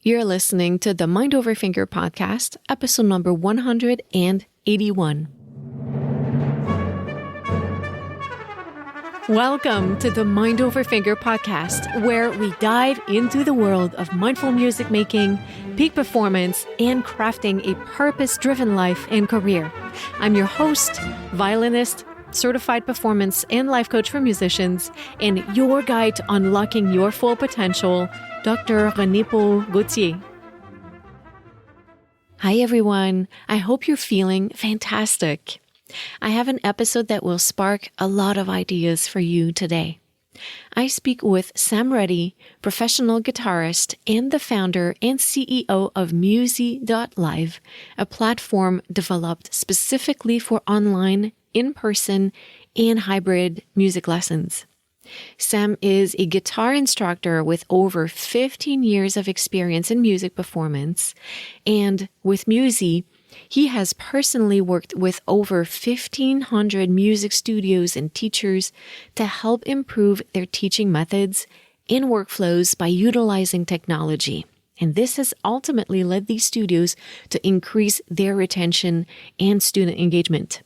You're listening to the Mind Over Finger podcast, episode number 181. Welcome to the Mind Over Finger podcast, where we dive into the world of mindful music making, peak performance, and crafting a purpose-driven life and career. I'm your host, violinist, certified performance and life coach for musicians, and your guide to unlocking your full potential, Dr. Renée HERE. Hi, everyone. I hope you're feeling fantastic. I have an episode that will spark a lot of ideas for you today. I speak with Sam Reti, professional guitarist and the founder and CEO of Muzie.live, a platform developed specifically for online, in-person, and hybrid music lessons. Sam is a guitar instructor with over 15 years of experience in music performance, and with Muzie, he has personally worked with over 1,500 music studios and teachers to help improve their teaching methods and workflows by utilizing technology. And this has ultimately led these studios to increase their retention and student engagement.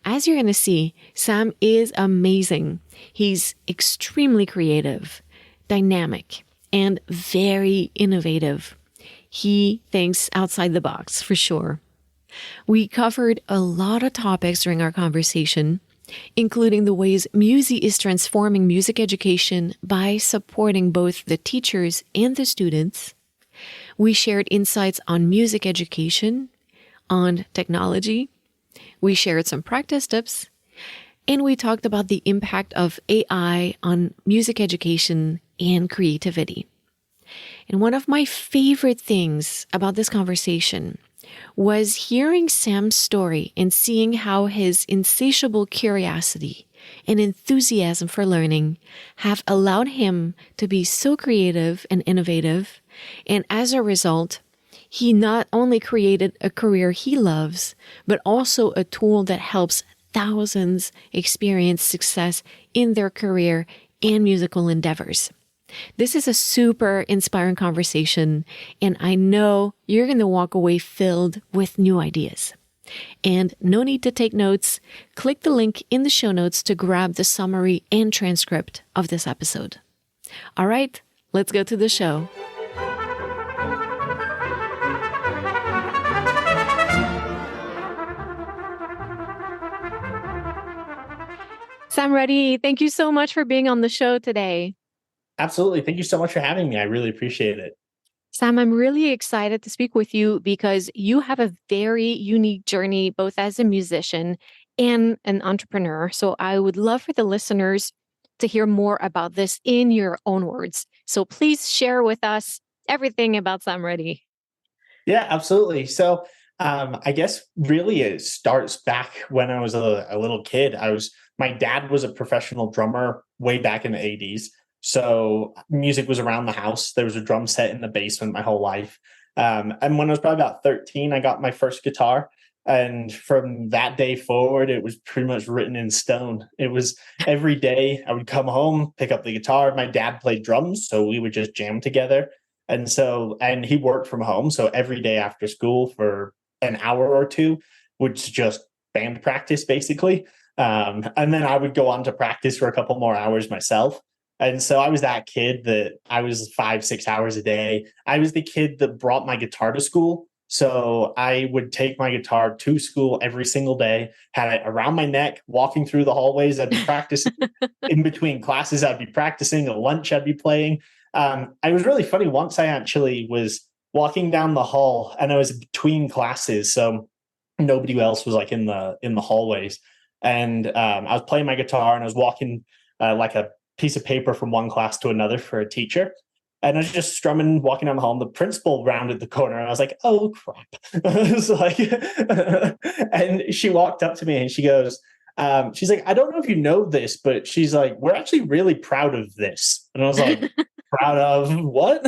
As you're going to see, Sam is amazing. He's extremely creative, dynamic, and very innovative. He thinks outside the box, for sure. We covered a lot of topics during our conversation, including the ways Muzie is transforming music education by supporting both the teachers and the students. We shared insights on music education, on technology. We shared some practice tips, and we talked about the impact of AI on music education and creativity. And one of my favorite things about this conversation was hearing Sam's story and seeing how his insatiable curiosity and enthusiasm for learning have allowed him to be so creative and innovative. And as a result, he not only created a career he loves, but also a tool that helps thousands experience success in their career and musical endeavors. This is a super inspiring conversation, and I know you're going to walk away filled with new ideas. And no need to take notes. Click the link in the show notes to grab the summary and transcript of this episode. All right, let's go to the show. Sam Reti, thank you so much for being on the show today. Absolutely. Thank you so much for having me. I really appreciate it. Sam, I'm really excited to speak with you because you have a very unique journey, both as a musician and an entrepreneur. So I would love for the listeners to hear more about this in your own words. So please share with us everything about Sam Reti. Yeah, absolutely. So I guess really it starts back when I was a little kid. My dad was a professional drummer way back in the 80s. So music was around the house. There was a drum set in the basement my whole life. And when I was probably about 13, I got my first guitar. And from that day forward, it was pretty much written in stone. It was every day I would come home, pick up the guitar. My dad played drums, so we would just jam together. And he worked from home. So every day after school for an hour or two, was just band practice, basically. And then I would go on to practice for a couple more hours myself. And so I was that kid that I was 5-6 hours a day. I was the kid that brought my guitar to school. So I would take my guitar to school every single day, had it around my neck, walking through the hallways. I'd be practicing in between classes. I'd be practicing at lunch. I'd be playing. I was really funny. Once I actually was walking down the hall and I was between classes. So nobody else was like in the hallways. And I was playing my guitar and I was walking like a piece of paper from one class to another for a teacher. And I was just strumming, walking down the hall, and the principal rounded the corner. And I was like, oh, crap. I was like, and she walked up to me and she goes, she's like, I don't know if you know this, but she's like, we're actually really proud of this. And I was like, proud of what?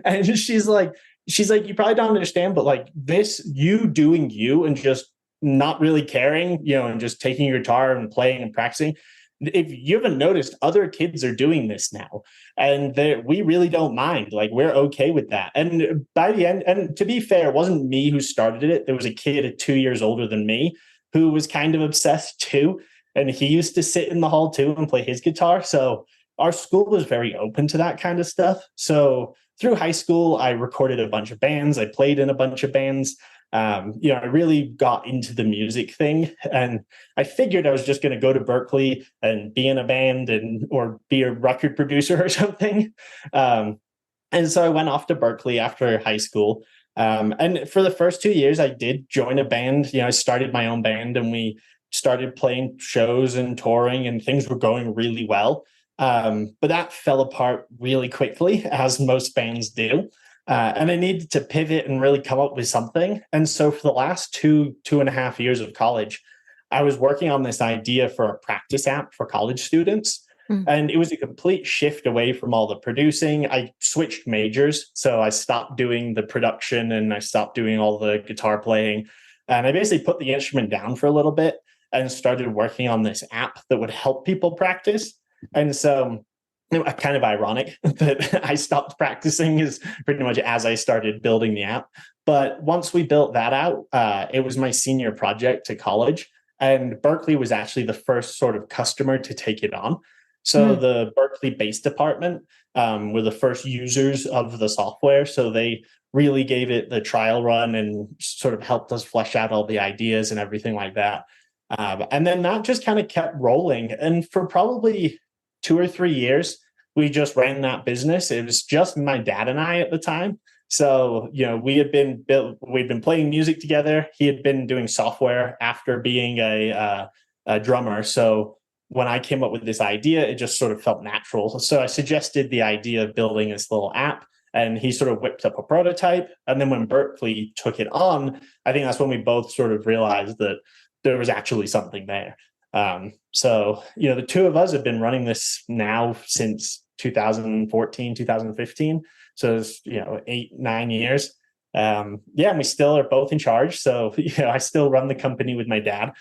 And she's like, you probably don't understand, but like this, you doing you and just not really caring, and just taking your guitar and playing and practicing, if you haven't noticed, other kids are doing this now, and we really don't mind. Like, we're okay with that. And by the end, and to be fair, it wasn't me who started it. There was a kid 2 years older than me who was kind of obsessed too, and he used to sit in the hall too and play his guitar. So our school was very open to that kind of stuff. So through high school, I recorded a bunch of bands. I played in a bunch of bands. I really got into the music thing, and I figured I was just going to go to Berkeley and be in a band or be a record producer or something. And so I went off to Berkeley after high school. And for the first 2 years, I did join a band. I started my own band, and we started playing shows and touring, and things were going really well. But that fell apart really quickly, as most bands do. And I needed to pivot and really come up with something. And so for the last 2.5 years of college, I was working on this idea for a practice app for college students. And it was a complete shift away from all the producing. I switched majors. So I stopped doing the production and I stopped doing all the guitar playing. And I basically put the instrument down for a little bit and started working on this app that would help people practice. And so kind of ironic that I stopped practicing is pretty much as I started building the app. But once we built that out, it was my senior project to college. And Berkeley was actually the first sort of customer to take it on. So the Berkeley-based department were the first users of the software. So they really gave it the trial run and sort of helped us flesh out all the ideas and everything like that. And then that just kind of kept rolling. And for probably 2 or 3 years, we just ran that business. It was just my dad and I at the time. So, we'd been playing music together. He had been doing software after being a drummer. So when I came up with this idea, it just sort of felt natural. So I suggested the idea of building this little app, and he sort of whipped up a prototype. And then when Berkeley took it on, I think that's when we both sort of realized that there was actually something there. So, the two of us have been running this now since 2014, 2015. So it's, 8-9 years. And we still are both in charge. So, I still run the company with my dad,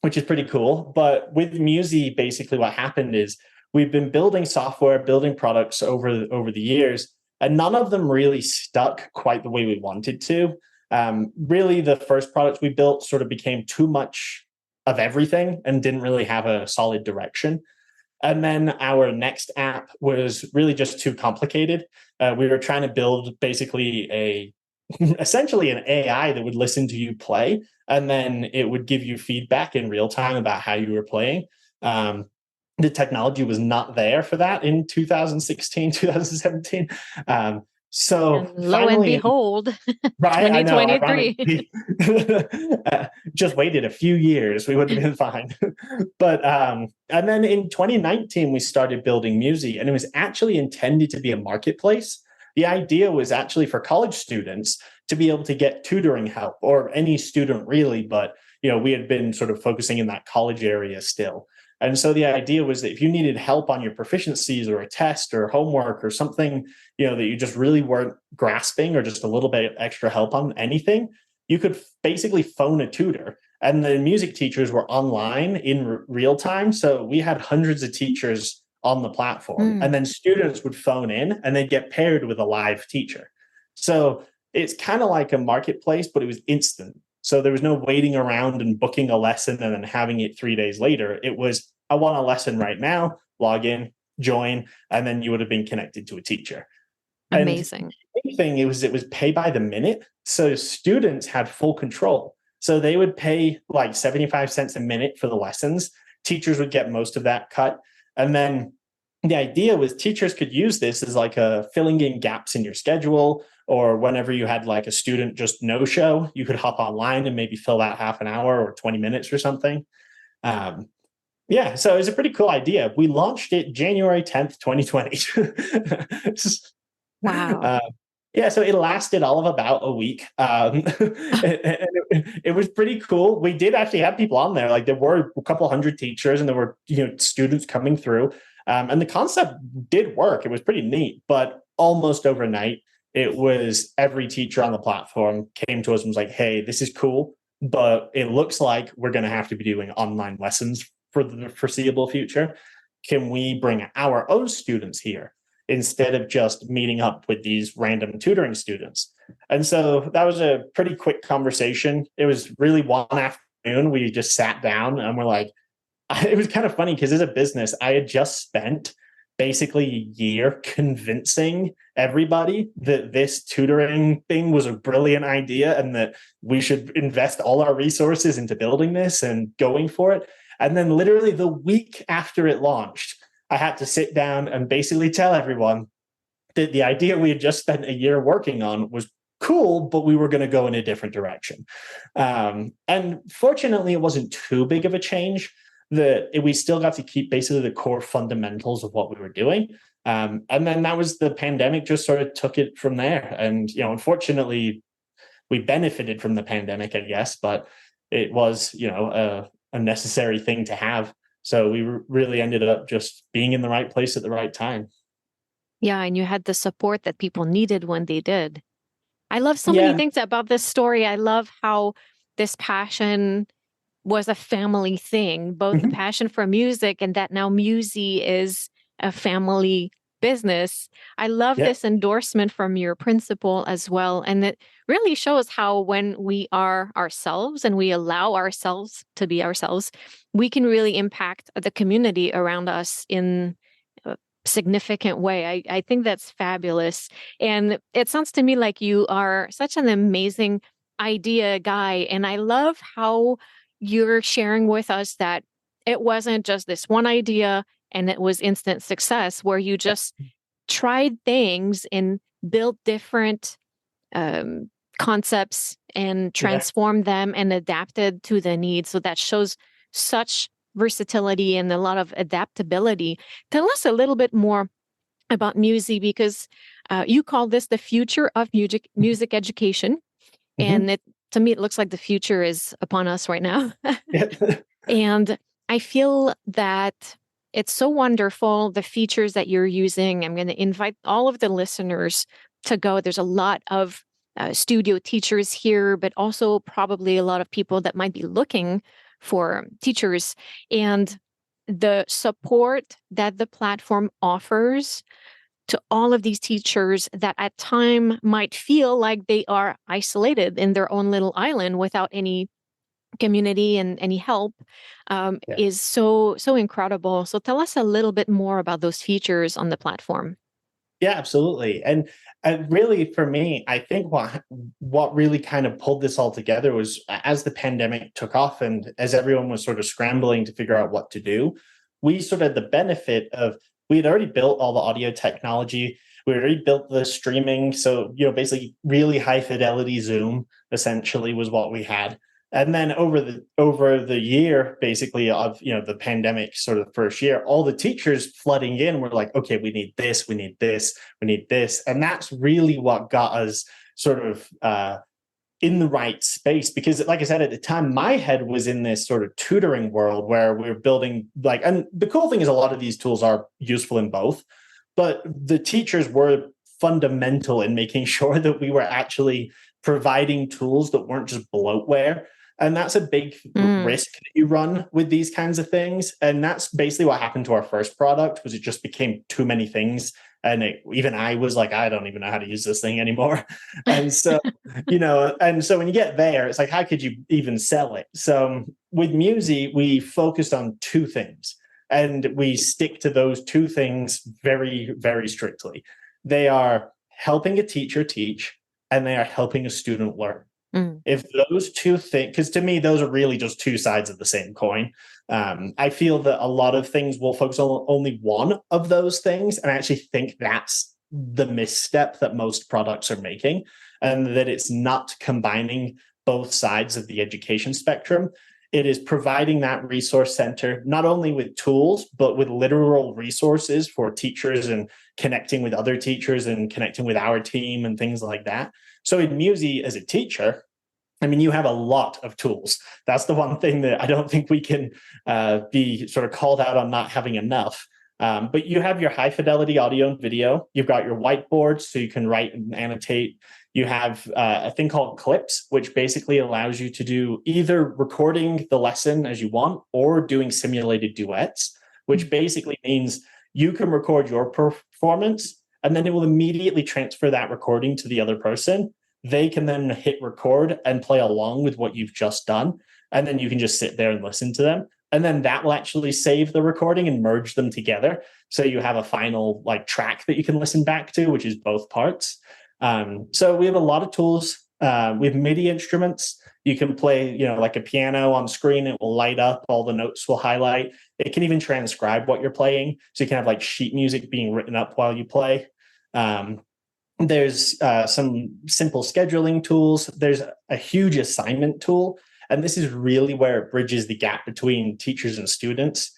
which is pretty cool. But with Muzie, basically what happened is we've been building software, building products over the years, and none of them really stuck quite the way we wanted to. Really, the first products we built sort of became too much of everything and didn't really have a solid direction. And then our next app was really just too complicated. We were trying to build basically essentially an AI that would listen to you play, and then it would give you feedback in real time about how you were playing. The technology was not there for that in 2016, 2017. So and lo and behold, right, 2023. Just waited a few years, we would have been fine. But and then in 2019, we started building Muzie, and it was actually intended to be a marketplace. The idea was actually for college students to be able to get tutoring help, or any student really, but we had been sort of focusing in that college area still. And so the idea was that if you needed help on your proficiencies or a test or homework or something, that you just really weren't grasping, or just a little bit extra help on anything, you could basically phone a tutor. And the music teachers were online in real time. So we had hundreds of teachers on the platform, and then students would phone in and they'd get paired with a live teacher. So it's kind of like a marketplace, but it was instant. So there was no waiting around and booking a lesson and then having it 3 days later. It was, I want a lesson right now, log in, join, and then you would have been connected to a teacher. Amazing. And the big thing, it was pay by the minute. So students had full control. So they would pay like 75 cents a minute for the lessons. Teachers would get most of that cut. And then the idea was teachers could use this as like a filling in gaps in your schedule, or whenever you had like a student just no show, you could hop online and maybe fill that half an hour or 20 minutes or something. So it was a pretty cool idea. We launched it January 10th, 2020. Wow. So it lasted all of about a week. It was pretty cool. We did actually have people on there. Like, there were a couple hundred teachers, and there were students coming through. And the concept did work. It was pretty neat. But almost overnight, it was every teacher on the platform came to us and was like, hey, this is cool, but it looks like we're going to have to be doing online lessons for the foreseeable future, can we bring our own students here instead of just meeting up with these random tutoring students? And so that was a pretty quick conversation. It was really one afternoon. We just sat down and we're like, it was kind of funny because as a business, I had just spent basically a year convincing everybody that this tutoring thing was a brilliant idea and that we should invest all our resources into building this and going for it. And then literally the week after it launched, I had to sit down and basically tell everyone that the idea we had just spent a year working on was cool, but we were going to go in a different direction. And fortunately, it wasn't too big of a change. We still got to keep basically the core fundamentals of what we were doing. And then that was the pandemic just sort of took it from there. And, unfortunately, we benefited from the pandemic, I guess, but it was, a necessary thing to have. So we really ended up just being in the right place at the right time. Yeah, and you had the support that people needed when they did. I love so many things about this story. I love how this passion was a family thing, both the passion for music and that now Muzie is a family business. I love this endorsement from your principal as well. And it really shows how when we are ourselves and we allow ourselves to be ourselves, we can really impact the community around us in a significant way. I think that's fabulous. And it sounds to me like you are such an amazing idea guy. And I love how you're sharing with us that it wasn't just this one idea and it was instant success, where you just tried things and built different concepts and transformed them and adapted to the needs. So that shows such versatility and a lot of adaptability. Tell us a little bit more about Muzie, because you call this the future of music education. And to me, it looks like the future is upon us right now. And I feel that it's so wonderful, the features that you're using. I'm going to invite all of the listeners to go. There's a lot of studio teachers here, but also probably a lot of people that might be looking for teachers. And the support that the platform offers to all of these teachers that at time might feel like they are isolated in their own little island without any community and any help is so incredible. So tell us a little bit more about those features on the platform. Yeah, absolutely. And really, for me, I think what really kind of pulled this all together was as the pandemic took off and as everyone was sort of scrambling to figure out what to do, we sort of had the benefit of, we had already built all the audio technology. We already built the streaming. So, basically really high fidelity Zoom essentially was what we had. And then over the year, basically of, the pandemic sort of the first year, all the teachers flooding in were like, okay, we need this, we need this, we need this. And that's really what got us sort of in the right space. Because like I said, at the time, my head was in this sort of tutoring world where we're building and the cool thing is a lot of these tools are useful in both, but the teachers were fundamental in making sure that we were actually providing tools that weren't just bloatware. And that's a big risk that you run with these kinds of things. And that's basically what happened to our first product, was it just became too many things. And even I was like, I don't even know how to use this thing anymore. And so, and so when you get there, it's like, how could you even sell it? So with Muzie, we focused on two things. And we stick to those two things very, very strictly. They are helping a teacher teach, and they are helping a student learn. If those two things, because to me, those are really just two sides of the same coin. I feel that a lot of things will focus on only one of those things. And I actually think that's the misstep that most products are making, and that it's not combining both sides of the education spectrum. It is providing that resource center, not only with tools, but with literal resources for teachers and connecting with other teachers and connecting with our team and things like that. So in Muzie, as a teacher, I mean, you have a lot of tools. That's the one thing that I don't think we can be sort of called out on not having enough. But you have your high fidelity audio and video. You've got your whiteboard, so you can write and annotate. You have a thing called clips, which basically allows you to do either recording the lesson as you want or doing simulated duets, which basically means you can record your performance and then it will immediately transfer that recording to the other person. They can then hit record and play along with what you've just done. And then you can just sit there and listen to them. And then that will actually save the recording and merge them together. So you have a final like track that you can listen back to, which is both parts. So we have a lot of tools. We have MIDI instruments. You can play, like a piano on screen. It will light up. All the notes will highlight. It can even transcribe what you're playing. So you can have like sheet music being written up while you play. There's some simple scheduling tools. There's a huge assignment tool. And this is really where it bridges the gap between teachers and students.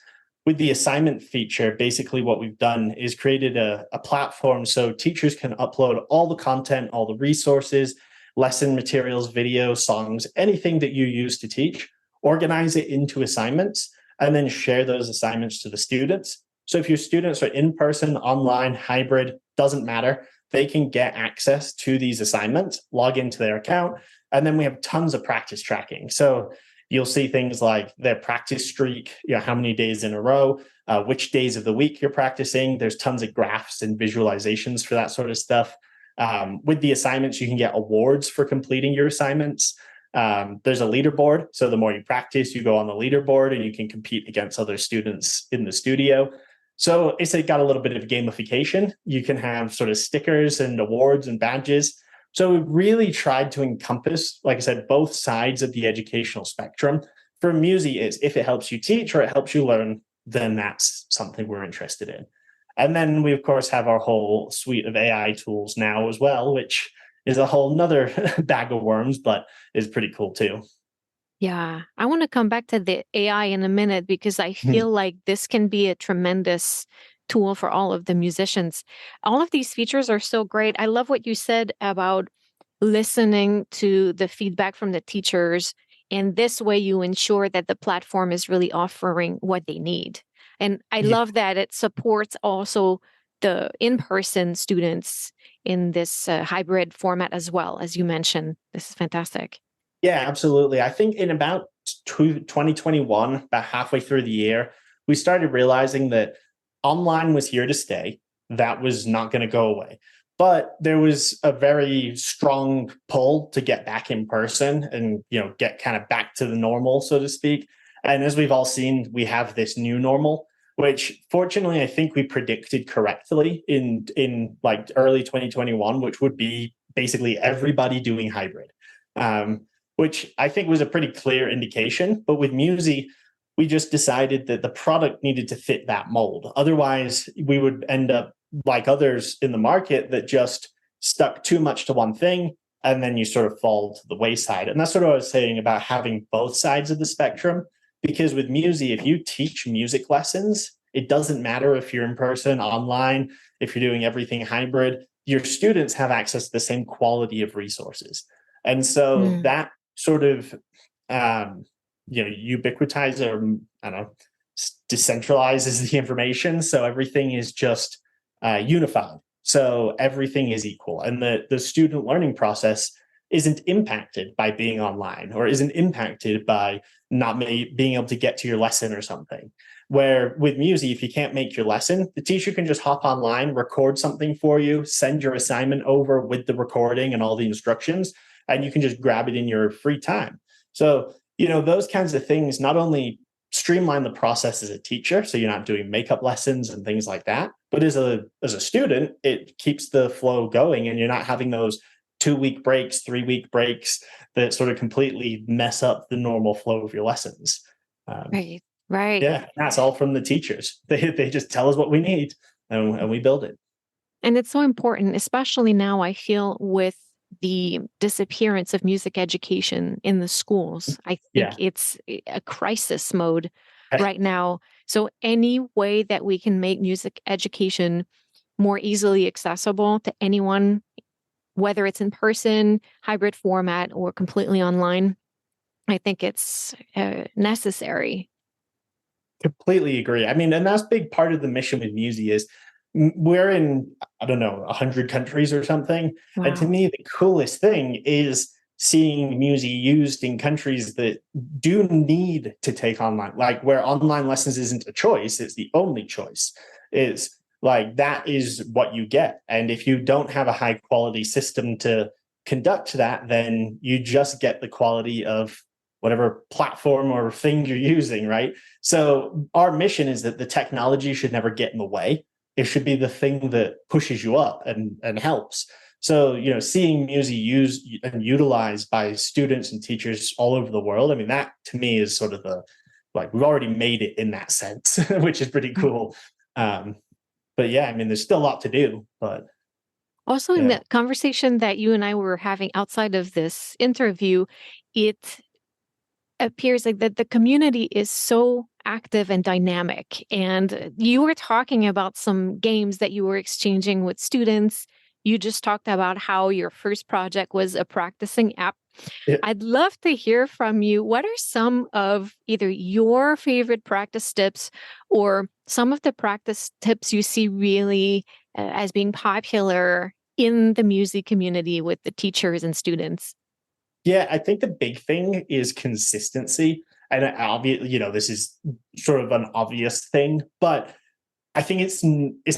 With the assignment feature, basically what we've done is created a platform so teachers can upload all the content, all the resources, lesson materials, videos, songs, anything that you use to teach, organize it into assignments, and then share those assignments to the students. So if your students are in person, online, hybrid, doesn't matter, they can get access to these assignments, log into their account, and then we have tons of practice tracking. So you'll see things like their practice streak, how many days in a row, which days of the week you're practicing. There's tons of graphs and visualizations for that sort of stuff. With the assignments, you can get awards for completing your assignments. There's a leaderboard. So the more you practice, you go on the leaderboard and you can compete against other students in the studio. So it's got a little bit of gamification. You can have sort of stickers and awards and badges. So we really tried to encompass, like I said, both sides of the educational spectrum. For Muzie, is if it helps you teach or it helps you learn, then that's something we're interested in. And then we, of course, have our whole suite of AI tools now as well, which is a whole nother bag of worms, but is pretty cool too. Yeah, I want to come back to the AI in a minute because I feel like this can be a tremendous tool for all of the musicians. All of these features are so great. I love what you said about listening to the feedback from the teachers. And this way you ensure that the platform is really offering what they need. And I love that it supports also the in-person students in this hybrid format as well, as you mentioned. This is fantastic. Yeah, absolutely. I think in about 2021, about halfway through the year, we started realizing that online was here to stay. That was not going to go away. But there was a very strong pull to get back in person and, get kind of back to the normal, so to speak. And as we've all seen, we have this new normal, which fortunately I think we predicted correctly in like early 2021, which would be basically everybody doing hybrid. Which I think was a pretty clear indication. But with Muzie, we just decided that the product needed to fit that mold. Otherwise, we would end up like others in the market that just stuck too much to one thing, and then you sort of fall to the wayside. And that's what I was saying about having both sides of the spectrum. Because with Muzie, if you teach music lessons, it doesn't matter if you're in person, online, if you're doing everything hybrid, your students have access to the same quality of resources. And so that sort of ubiquitize or I don't know, decentralizes the information, so everything is just unified, so everything is equal, and the student learning process isn't impacted by being online or isn't impacted by not being able to get to your lesson or something. Where with Muzie, if you can't make your lesson, the teacher can just hop online, record something for you, send your assignment over with the recording and all the instructions, and you can just grab it in your free time. So, those kinds of things not only streamline the process as a teacher, so you're not doing makeup lessons and things like that, but as a student, it keeps the flow going and you're not having those 2-week breaks, 3-week breaks that sort of completely mess up the normal flow of your lessons. Right. Yeah, that's all from the teachers. They just tell us what we need and we build it. And it's so important, especially now, I feel, with the disappearance of music education in the schools. I think it's a crisis mode right now. So any way that we can make music education more easily accessible to anyone, whether it's in person, hybrid format, or completely online, I think it's necessary. Completely agree. I mean, and that's a big part of the mission with Muzi is we're in, I don't know, 100 countries or something. And to Wow. me, the coolest thing is seeing Muzi used in countries that do need to take online, like where online lessons isn't a choice, it's the only choice. It's like that is what you get. And if you don't have a high quality system to conduct that, then you just get the quality of whatever platform or thing you're using, right? So our mission is that the technology should never get in the way. It should be the thing that pushes you up and helps. So, seeing Muzi used and utilized by students and teachers all over the world, I mean, that to me is sort of like we've already made it in that sense, which is pretty cool. Um, but yeah, I mean, there's still a lot to do, but Also, in yeah. the conversation that you and I were having outside of this interview, it appears like that the community is so active and dynamic. And you were talking about some games that you were exchanging with students. You just talked about how your first project was a practicing app. Yeah. I'd love to hear from you. What are some of either your favorite practice tips or some of the practice tips you see really as being popular in the music community with the teachers and students? Yeah, I think the big thing is consistency. And obviously, this is sort of an obvious thing, but I think it's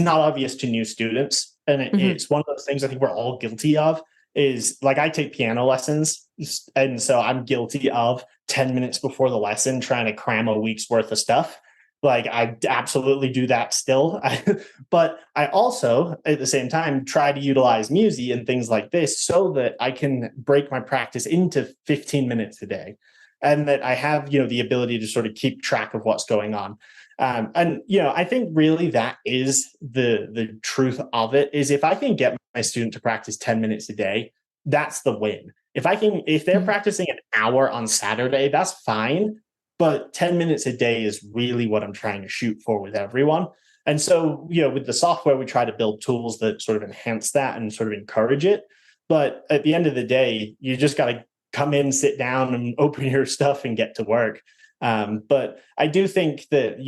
not obvious to new students, and Hmm. it's one of those things I think we're all guilty of. Is like I take piano lessons, and so I'm guilty of 10 minutes before the lesson trying to cram a week's worth of stuff. Like I absolutely do that still, but I also at the same time try to utilize Muzi and things like this so that I can break my practice into 15 minutes a day, and that I have the ability to sort of keep track of what's going on. And I think really that is the truth of it is if I can get my student to practice 10 minutes a day, that's the win. If they're practicing an hour on Saturday, that's fine. But 10 minutes a day is really what I'm trying to shoot for with everyone. And so, with the software, we try to build tools that sort of enhance that and sort of encourage it. But at the end of the day, you just got to come in, sit down, and open your stuff and get to work. But I do think that,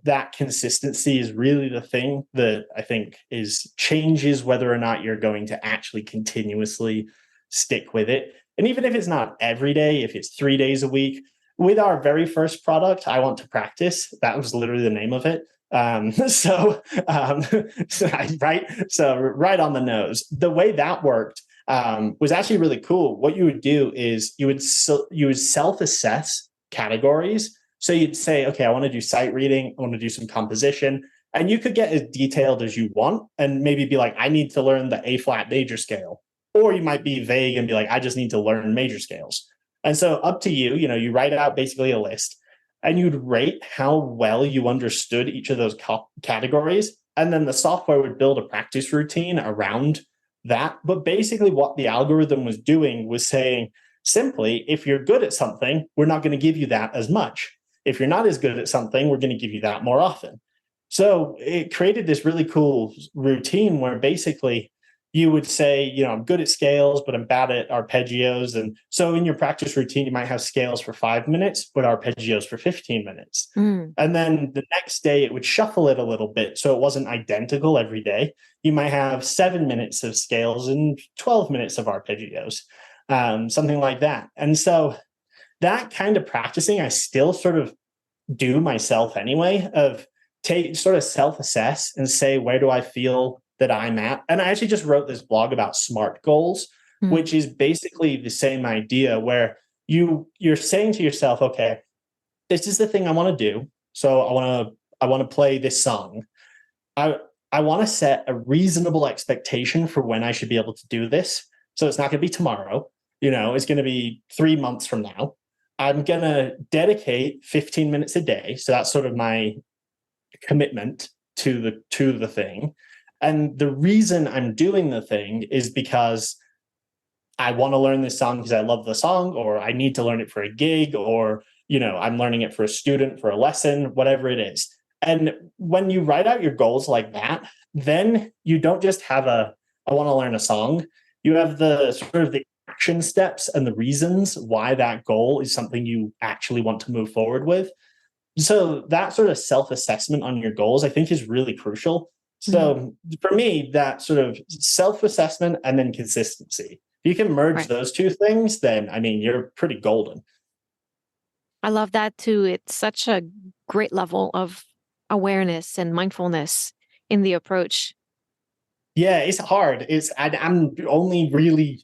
that consistency is really the thing that I think changes whether or not you're going to actually continuously stick with it. And even if it's not every day, if it's 3 days a week, with our very first product, I Want to Practice, that was literally the name of it. Right. So right on the nose, the way that worked was actually really cool. What you would do is you would self-assess categories. So you'd say, okay, I want to do sight reading, I want to do some composition, and you could get as detailed as you want and maybe be like, I need to learn the A flat major scale. Or you might be vague and be like, I just need to learn major scales. And so up to you, you write out basically a list and you'd rate how well you understood each of those categories. And then the software would build a practice routine around that. But basically, what the algorithm was doing was saying, simply, if you're good at something, we're not going to give you that as much. If you're not as good at something, we're going to give you that more often. So it created this really cool routine where basically you would say, I'm good at scales, but I'm bad at arpeggios. And so in your practice routine, you might have scales for 5 minutes, but arpeggios for 15 minutes. Mm. And then the next day it would shuffle it a little bit. So it wasn't identical every day. You might have 7 minutes of scales and 12 minutes of arpeggios, something like that. And so that kind of practicing, I still sort of do myself anyway, of sort of self-assess and say, where do I feel that I'm at? And I actually just wrote this blog about SMART goals, Mm. which is basically the same idea where you're saying to yourself, okay, this is the thing I want to do. So I want to play this song. I I want to set a reasonable expectation for when I should be able to do this. So it's not going to be tomorrow. It's going to be 3 months from now. I'm going to dedicate 15 minutes a day. So that's sort of my commitment to the thing. And the reason I'm doing the thing is because I want to learn this song because I love the song, or I need to learn it for a gig, or I'm learning it for a student for a lesson, whatever it is. And when you write out your goals like that, then you don't just have I want to learn a song. You have the sort of the action steps and the reasons why that goal is something you actually want to move forward with. So that sort of self-assessment on your goals, I think, is really crucial. Mhm. So for me, that sort of self-assessment and then consistency. If you can merge Right. those two things, then I mean, you're pretty golden. I love that too. It's such a great level of awareness and mindfulness in the approach. Yeah, it's hard. I'm only really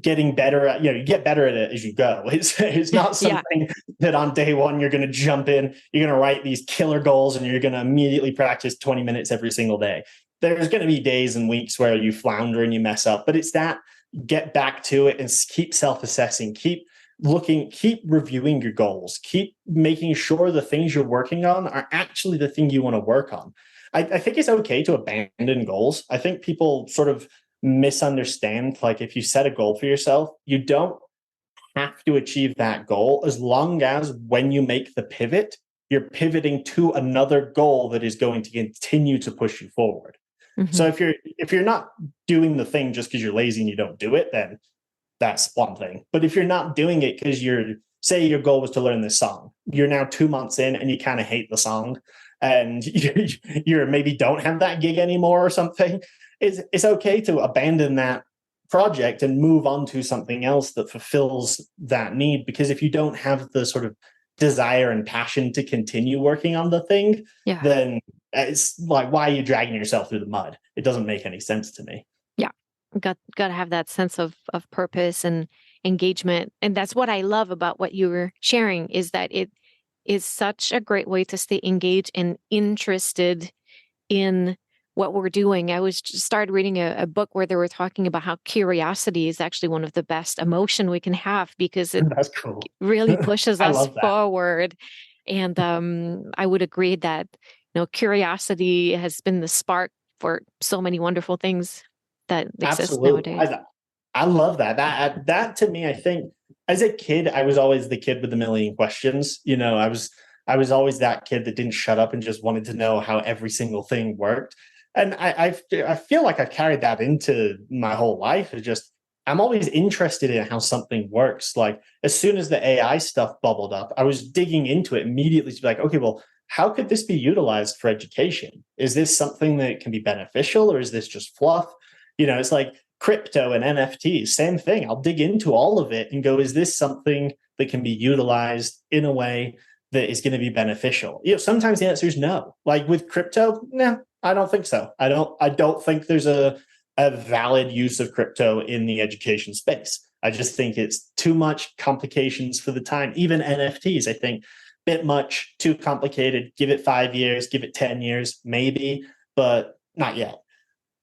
getting better at, you get better at it as you go. It's not Yeah. something that on day one you're going to jump in, you're going to write these killer goals and you're going to immediately practice 20 minutes every single day. There's going to be days and weeks where you flounder and you mess up, but it's that get back to it and keep self-assessing, keep looking, keep reviewing your goals, keep making sure the things you're working on are actually the thing you want to work on. I think it's okay to abandon goals. I think people sort of misunderstand, like, if you set a goal for yourself, you don't have to achieve that goal as long as when you make the pivot, you're pivoting to another goal that is going to continue to push you forward. Hmm. So if you're not doing the thing just because you're lazy and you don't do it, then that's one thing. But if you're not doing it because say your goal was to learn this song, you're now 2 months in and you kind of hate the song, and you're maybe don't have that gig anymore or something, it's okay to abandon that project and move on to something else that fulfills that need. Because if you don't have the sort of desire and passion to continue working on the thing, Yeah. then it's like, why are you dragging yourself through the mud? It doesn't make any sense to me. Yeah. Got to have that sense of purpose and engagement. And that's what I love about what you were sharing, is that it is such a great way to stay engaged and interested in what we're doing. I was just started reading a book where they were talking about how curiosity is actually one of the best emotion we can have, because it That's cool. really pushes I us love that. forward. And I would agree that, curiosity has been the spark for so many wonderful things that exist Absolutely. nowadays. I love that. That to me, I think as a kid, I was always the kid with a million questions. I was always that kid that didn't shut up and just wanted to know how every single thing worked. And I feel like I carried that into my whole life. It's just I'm always interested in how something works. Like, as soon as the AI stuff bubbled up, I was digging into it immediately to be like, okay, well, how could this be utilized for education? Is this something that can be beneficial, or is this just fluff? It's like crypto and NFTs, same thing. I'll dig into all of it and go, is this something that can be utilized in a way that is going to be beneficial? Sometimes the answer is no. Like with crypto, no, I don't think so. I don't think there's a valid use of crypto in the education space. I just think it's too much complications for the time. Even NFTs, I think, bit much, too complicated. Give it 5 years, give it 10 years, maybe, but not yet.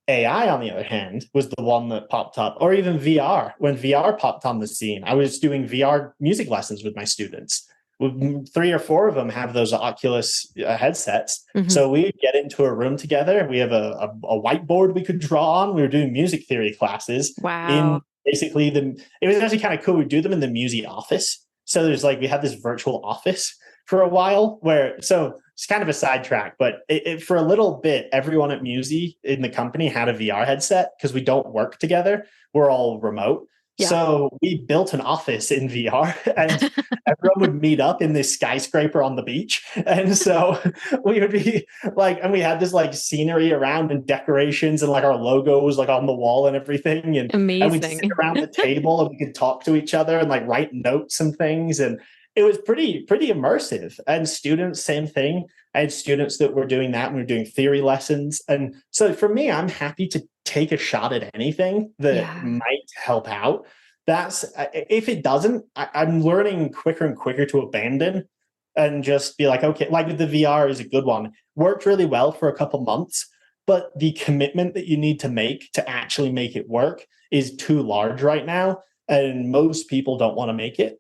AI, on the other hand, was the one that popped up, or even VR. When VR popped on the scene, I was doing VR music lessons with my students. 3 or 4 of them have those Oculus headsets. Hmm. So we get into a room together. We have a whiteboard we could draw on. We were doing music theory classes in Wow. basically it was actually kind of cool. We do them in the Muzie office. So we had this virtual office for a while so it's kind of a sidetrack, but for a little bit, everyone at Muzie in the company had a VR headset because we don't work together. We're all remote. Yeah. So we built an office in VR, and everyone would meet up in this skyscraper on the beach. And so we would be like, and we had this like scenery around and decorations, and like our logo was like on the wall and everything. And we'd sit Amazing. around the table and we could talk to each other and like write notes and things. And it was pretty immersive. And students, same thing. I had students that were doing that, and we were doing theory lessons. And so for me, I'm happy to take a shot at anything that Yeah. might help out. That's If it doesn't, I'm learning quicker and quicker to abandon and just be like, okay, like with the VR is a good one. Worked really well for a couple months, but the commitment that you need to make to actually make it work is too large right now. And most people don't want to make it.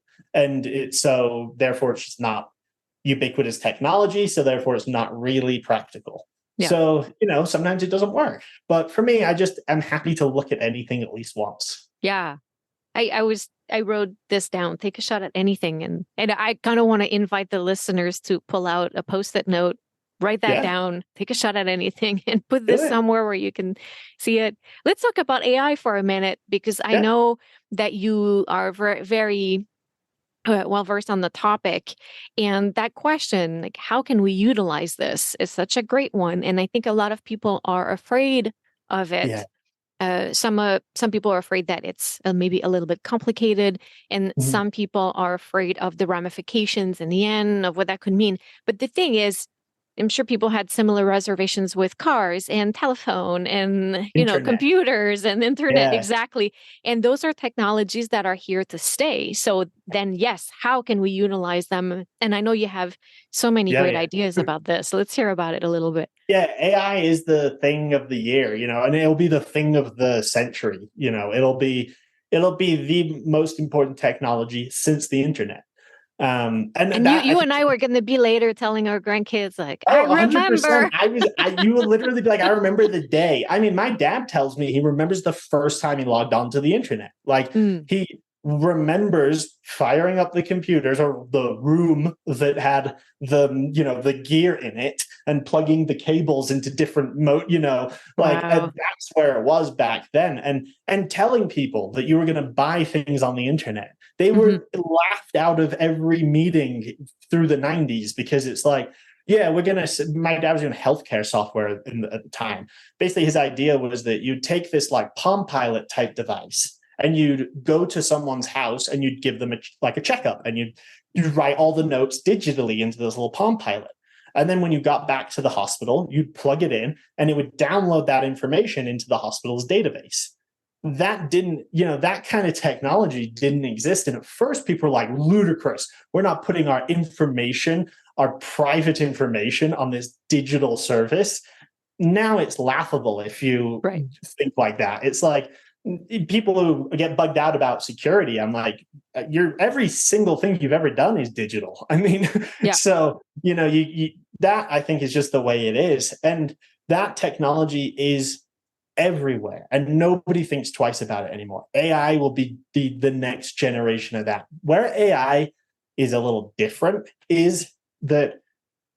So therefore it's just not ubiquitous technology. So therefore it's not really practical. Yeah. So, sometimes it doesn't work. But for me, I'm happy to look at anything at least once. Yeah. I wrote this down, take a shot at anything. And I kind of want to invite the listeners to pull out a post-it note, write that Yeah, down, take a shot at anything, and put do this it. somewhere where you can see it. Let's talk about AI for a minute, because I Yeah. know that you are very, very well versed on the topic. And that question, like, how can we utilize this, is such a great one. And I think a lot of people are afraid of Yeah. it. Some people are afraid that it's maybe a little bit complicated, and Mhm. some people are afraid of the ramifications in the end of what that could mean. But the thing is, I'm sure people had similar reservations with cars and telephone and, Internet. computers and internet. Yeah. Exactly. And those are technologies that are here to stay. So then, yes, how can we utilize them? And I know you have so many Yeah. great Yeah. ideas about this. Let's hear about it a little bit. Yeah, AI is the thing of the year, and it'll be the thing of the century. It'll be the most important technology since the internet. And And you, that I you think, and I were going to be later telling our grandkids, like, I oh, 100%. remember. You will literally be like, I remember the day. I mean, my dad tells me he remembers the first time he logged on to the internet. Like, Mm, he remembers firing up the computers or the room that had the gear in it and plugging the cables into different and wow. that's where it was back then. And telling people that you were going to buy things on the internet. They Hmm. were laughed out of every meeting through the 90s because it's like, yeah, my dad was doing healthcare software at the time. Basically, his idea was that you'd take this like Palm Pilot type device and you'd go to someone's house and you'd give them a checkup, and you'd write all the notes digitally into this little Palm Pilot. And then when you got back to the hospital, you'd plug it in and it would download that information into the hospital's database. That kind of technology didn't exist. And at first, people were like, ludicrous. We're not putting our information, our private information, on this digital service. Now it's laughable if you Right. think like that. It's like people who get bugged out about security. I'm like, every single thing you've ever done is digital. I mean, Yeah. so that I think is just the way it is, and that technology is everywhere and nobody thinks twice about it anymore. AI will be the next generation of that. Where AI is a little different is that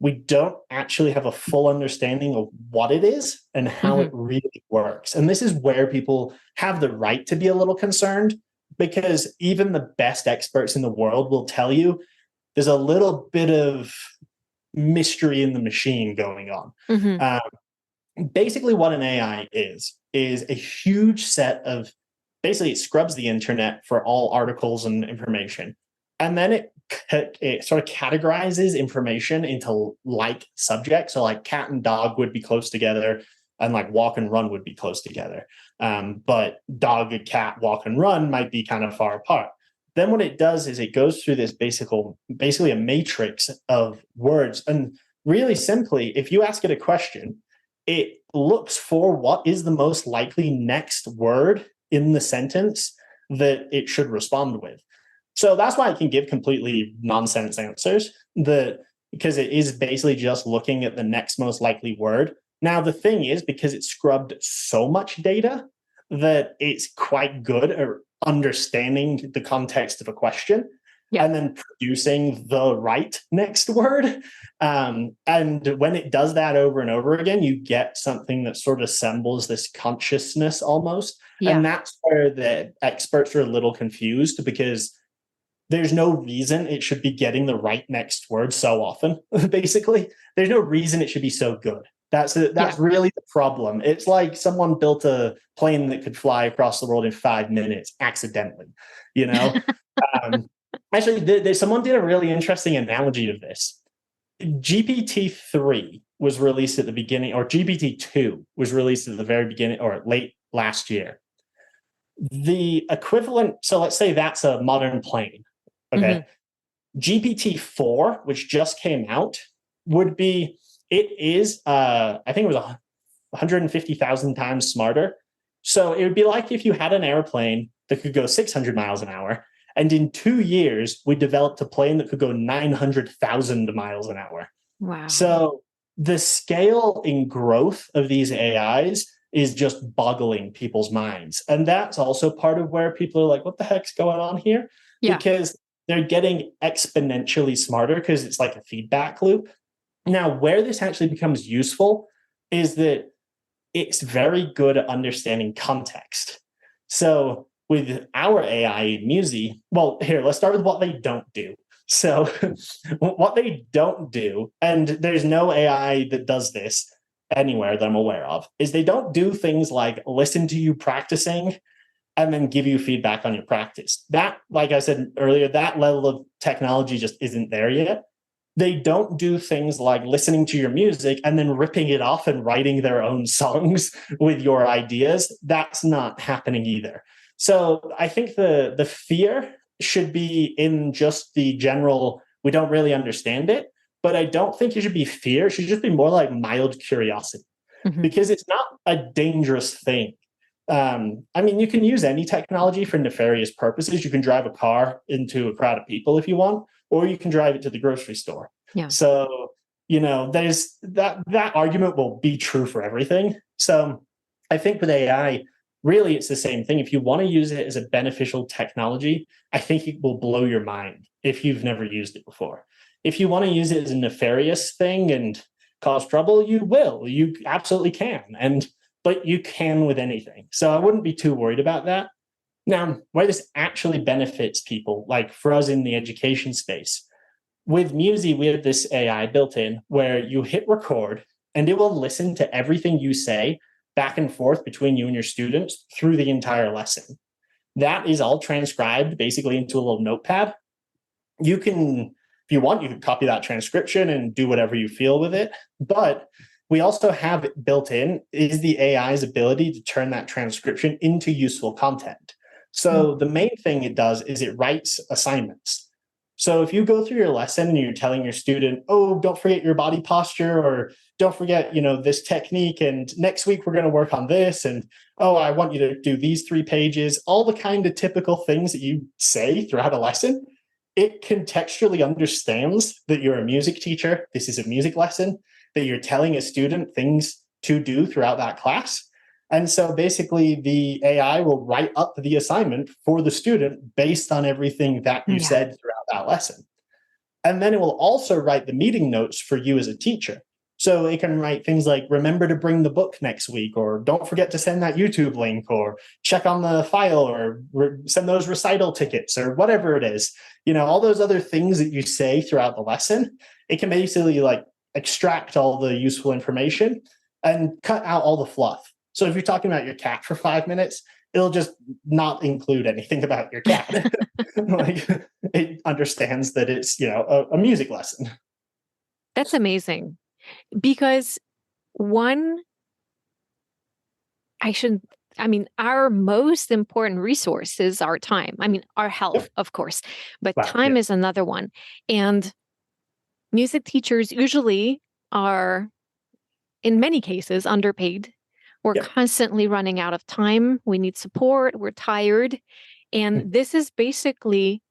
we don't actually have a full understanding of what it is and how Hmm. it really works. And this is where people have the right to be a little concerned, because even the best experts in the world will tell you there's a little bit of mystery in the machine going on. Hmm. Um, Basically what an AI is a huge set of, basically it scrubs the internet for all articles and information, and then it sort of categorizes information into like subjects. So like cat and dog would be close together, and like walk and run would be close together, but dog and cat, walk and run might be kind of far apart. Then what it does is it goes through this basically a matrix of words, and really simply, if you ask it a question, it looks for what is the most likely next word in the sentence that it should respond with. So that's why it can give completely nonsense answers, because it is basically just looking at the next most likely word. Now, the thing is, because it's scrubbed so much data, that it's quite good at understanding the context of a question Yeah. and then producing the right next word. And when it does that over and over again, you get something that sort of assembles this consciousness almost. Yeah. And that's where the experts are a little confused, because there's no reason it should be getting the right next word so often. Basically, there's no reason it should be so good. That's Yeah. really the problem. It's like someone built a plane that could fly across the world in 5 minutes accidentally. You know, um, actually, someone did a really interesting analogy of this. GPT-3 was released at the beginning, or GPT-2 was released at the very beginning or late last year. The equivalent, so let's say that's a modern plane. Hmm. Okay. GPT-4, which just came out, it is, I think it was 150,000 times smarter. So it would be like if you had an airplane that could go 600 miles an hour, and in 2 years, we developed a plane that could go 900,000 miles an hour. Wow. So the scale in growth of these AIs is just boggling people's minds. And that's also part of where people are like, what the heck's going on here? Yeah. Because they're getting exponentially smarter, because it's like a feedback loop. Now, where this actually becomes useful is that it's very good at understanding context. So with our AI in Muzie, well, here, let's start with what they don't do. So what they don't do, and there's no AI that does this anywhere that I'm aware of, is they don't do things like listen to you practicing and then give you feedback on your practice. That, like I said earlier, that level of technology just isn't there yet. They don't do things like listening to your music and then ripping it off and writing their own songs with your ideas. That's not happening either. So I think the fear should be in just the general, we don't really understand it, but I don't think it should be fear. It should just be more like mild curiosity, because it's not a dangerous thing. I mean, you can use any technology for nefarious purposes. You can drive a car into a crowd of people if you want, or you can drive it to the grocery store. Yeah. So, there's that argument will be true for everything. So I think with AI, really, it's the same thing. If you want to use it as a beneficial technology, I think it will blow your mind if you've never used it before. If you want to use it as a nefarious thing and cause trouble, you will. You absolutely can. But you can with anything. So I wouldn't be too worried about that. Now, where this actually benefits people, like for us in the education space, with Muzie, we have this AI built in where you hit record and it will listen to everything you say back and forth between you and your students through the entire lesson. That is all transcribed basically into a little notepad. You can, if you want, you can copy that transcription and do whatever you feel with it. But we also have it built in is the AI's ability to turn that transcription into useful content. So the main thing it does is it writes assignments. So if you go through your lesson and you're telling your student, oh, don't forget your body posture, or don't forget, this technique, and next week we're going to work on this, and oh, I want you to do these 3 pages, all the kind of typical things that you say throughout a lesson, it contextually understands that you're a music teacher, this is a music lesson, that you're telling a student things to do throughout that class. And so basically the AI will write up the assignment for the student based on everything that you said throughout that lesson. And then it will also write the meeting notes for you as a teacher. So it can write things like, remember to bring the book next week, or don't forget to send that YouTube link, or check on the file, or send those recital tickets, or whatever it is. All those other things that you say throughout the lesson, it can basically extract all the useful information and cut out all the fluff. So if you're talking about your cat for 5 minutes, it'll just not include anything about your cat. It understands that it's, a music lesson. That's amazing. Because our most important resource is our time. Our health, of course, but time is another one. And music teachers usually are, in many cases, underpaid. We're constantly running out of time. We need support. We're tired. And this is basically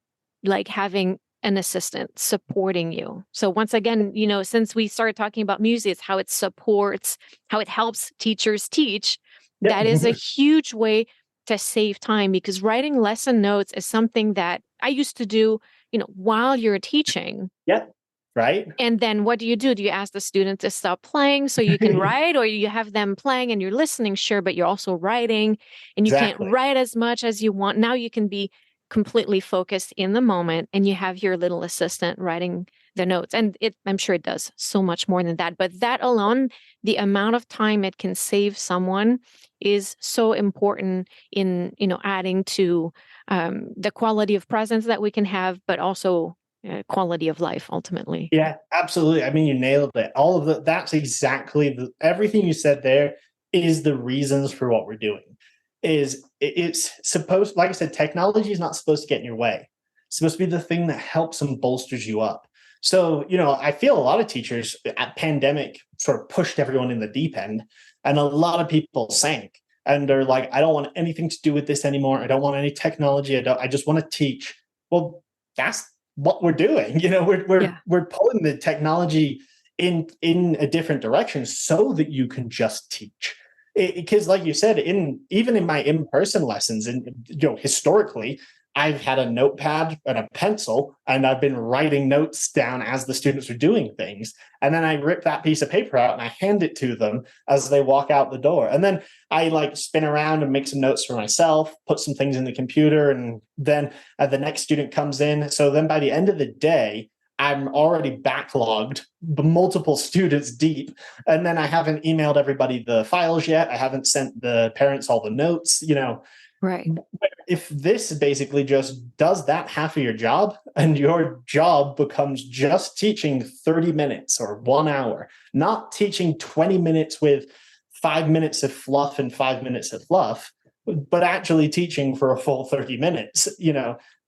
like having an assistant supporting you. So once again, since we started talking about music, it's how it supports, how it helps teachers teach. That is a huge way to save time, because writing lesson notes is something that I used to do, while you're teaching. Yeah. Right. And then what do? Do you ask the student to stop playing so you can write, or you have them playing and you're listening, sure, but you're also writing, and you can't write as much as you want. Now you can be completely focused in the moment, and you have your little assistant writing the notes. And I'm sure it does so much more than that. But that alone, the amount of time it can save someone is so important in, adding to the quality of presence that we can have, but also quality of life ultimately. Yeah, absolutely. I mean, you nailed it. All of that's exactly everything you said there is the reasons for what we're doing. It's supposed, like I said, technology is not supposed to get in your way. It's supposed to be the thing that helps and bolsters you up. So, I feel a lot of teachers at pandemic sort of pushed everyone in the deep end, and a lot of people sank and they're like, I don't want anything to do with this anymore. I don't want any technology. I just want to teach. Well, that's what we're doing. We're pulling the technology in a different direction so that you can just teach. Because like you said, even in my in-person lessons, and historically, I've had a notepad and a pencil, and I've been writing notes down as the students are doing things. And then I rip that piece of paper out and I hand it to them as they walk out the door. And then I like spin around and make some notes for myself, put some things in the computer, and then the next student comes in. So then by the end of the day, I'm already backlogged, multiple students deep, and then I haven't emailed everybody the files yet. I haven't sent the parents all the notes, Right. If this basically just does that half of your job, and your job becomes just teaching 30 minutes or 1 hour, not teaching 20 minutes with 5 minutes of fluff and 5 minutes of fluff, but actually teaching for a full 30 minutes,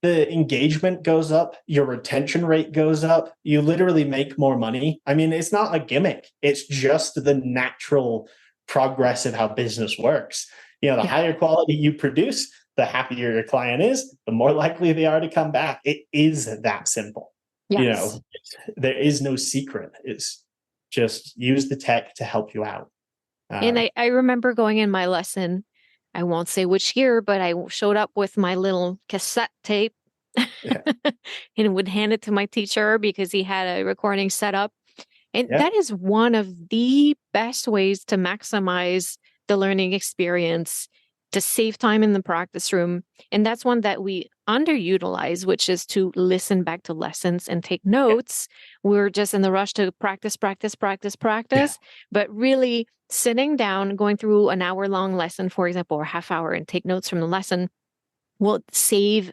the engagement goes up, your retention rate goes up, you literally make more money. I mean, it's not a gimmick. It's just the natural progress of how business works. The higher quality you produce, the happier your client is, the more likely they are to come back. It is that simple. Yes. There is no secret. It's just use the tech to help you out. And I remember going in my lesson, I won't say which year, but I showed up with my little cassette tape and would hand it to my teacher because he had a recording set up. And that is one of the best ways to maximize the learning experience, to save time in the practice room. And that's one that we underutilize, which is to listen back to lessons and take notes. We're just in the rush to practice. But really sitting down, going through an hour-long lesson, for example, or half hour, and take notes from the lesson will save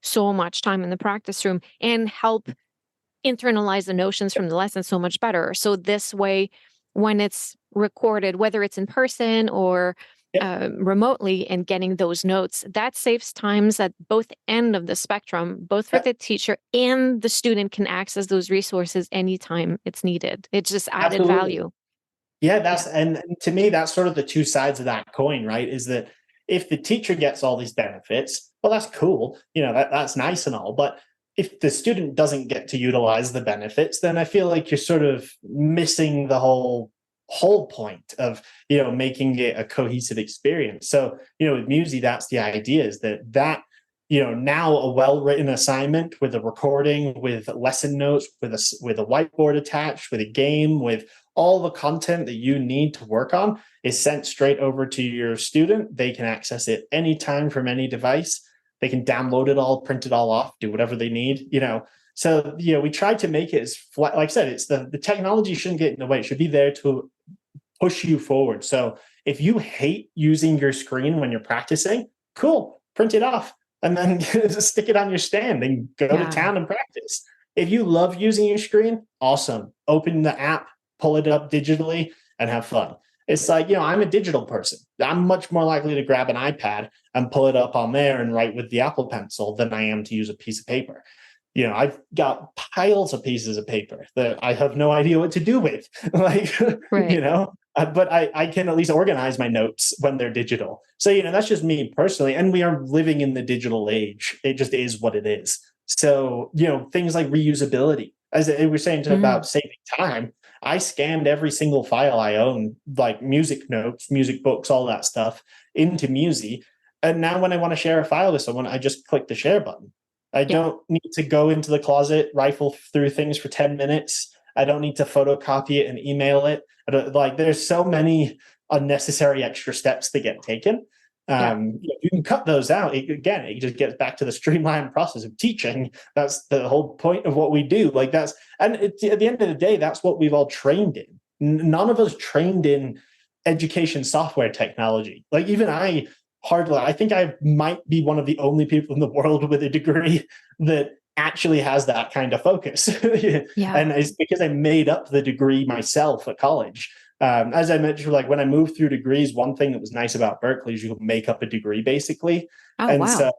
so much time in the practice room and help internalize the notions from the lesson so much better. So this way, when it's recorded, whether it's in person or remotely, and getting those notes, that saves times at both end of the spectrum, both for the teacher and the student can access those resources anytime it's needed. It's just added value. Yeah, and to me, that's sort of the two sides of that coin, right? Is that if the teacher gets all these benefits, well, that's cool. That's nice and all. But if the student doesn't get to utilize the benefits, then I feel like you're sort of missing the whole point of making it a cohesive experience. So with Muzie, that's the idea, is that now a well-written assignment with a recording, with lesson notes, with a whiteboard attached, with a game, with all the content that you need to work on is sent straight over to your student. They can access it anytime from any device. They can download it all, print it all off, do whatever they need, So, we tried to make it as flat. Like I said, it's the technology shouldn't get in the way. It should be there to push you forward. So if you hate using your screen when you're practicing, cool, print it off and then just stick it on your stand and go to town and practice. If you love using your screen, awesome. Open the app, pull it up digitally, and have fun. It's like, I'm a digital person. I'm much more likely to grab an iPad and pull it up on there and write with the Apple Pencil than I am to use a piece of paper. I've got piles of pieces of paper that I have no idea what to do with, but I can at least organize my notes when they're digital. So, that's just me personally. And we are living in the digital age. It just is what it is. So, things like reusability, as we were saying about saving time, I scanned every single file I own, like music notes, music books, all that stuff, into Muzie. And now when I want to share a file with someone, I just click the share button. I don't need to go into the closet, rifle through things for 10 minutes. I don't need to photocopy it and email it. There's so many unnecessary extra steps that get taken. You can cut those out. It just gets back to the streamlined process of teaching. That's the whole point of what we do. At the end of the day, that's what we've all trained in. None of us trained in education software technology. Even I think I might be one of the only people in the world with a degree that actually has that kind of focus. And it's because I made up the degree myself at college. As I mentioned, when I moved through degrees, one thing that was nice about Berkeley is you could make up a degree basically. So